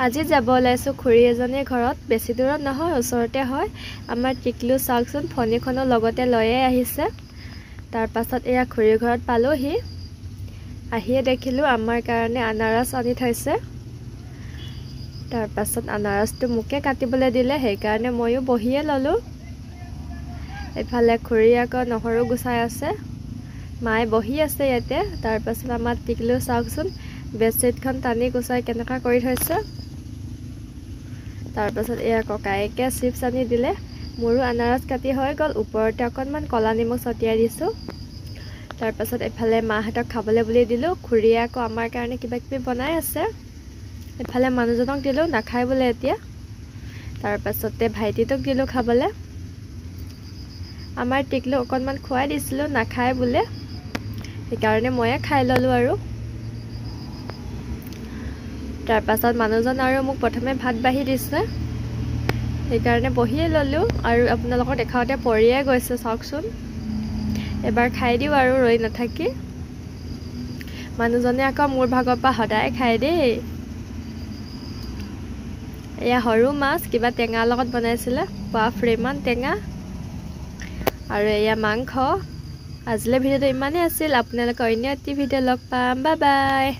আজি যাব ওলাইছোঁ খুৰী এজনীৰ ঘৰত। বেছি দূৰত নহয়, ওচৰতে হয়। আমাৰ টিকলু চাওকচোন, ফণীখনো লগতে লৈয়ে আহিছে। তাৰ পাছত এয়া খুৰীৰ ঘৰত পালোহি। আহিয়ে দেখিলোঁ আমাৰ কাৰণে আনাৰস আনি থৈছে। তাৰ পাছত আনাৰসটো মোকে কাটিবলৈ দিলে, সেইকাৰণে ময়ো বহিয়ে ল'লোঁ। এইফালে খুৰী আকৌ নহৰু গুচাই আছে, মায়ে বহি আছে ইয়াতে। তাৰ পাছত আমাৰ টিকলু চাওকচোন, বেডশ্বীটখন টানি গুচাই কেনেকুৱা কৰি থৈছে। তাৰ পাছত এয়া ককায়েকে চিপছ আনি দিলে। মোৰো আনাৰস কাটি হৈ গ'ল, ওপৰতে অকণমান ক'লা নিমখ ছটিয়াই দিছোঁ। তাৰ পাছত এফালে মাহঁতক খাবলৈ বুলি দিলোঁ। খুৰীয়ে আকৌ আমাৰ কাৰণে কিবা কিবি বনাই আছে। এফালে মানুহজনক দিলোঁ, নাখায় বোলে এতিয়া। তাৰ পাছতে ভাইটিটোক দিলোঁ খাবলৈ। আমাৰ টিকলু অকণমান খুৱাই দিছিলোঁ, নাখায় বোলে, সেইকাৰণে ময়ে খাই ল'লোঁ আৰু। তাৰ পাছত মানুহজন আৰু মোক প্ৰথমে ভাত বাঢ়ি দিছে, সেইকাৰণে বহিয়ে ল'লোঁ। আৰু আপোনালোকক দেখাওঁতে পৰিয়ে গৈছে চাওকচোন। এবাৰ খাই দিওঁ আৰু ৰৈ নাথাকি। মানুহজনে আকৌ মোৰ ভাগৰ পৰা সদায় খায় দেই। এয়া সৰু মাছ, কিবা টেঙাৰ লগত বনাইছিলে, বাপৰে ইমান টেঙা। আৰু এয়া মাংস। আজিলৈ ভিডিঅ'টো ইমানেই আছিল। আপোনালোকৰ অন্য এটি ভিডিঅ' লগ পাম। Bye bye.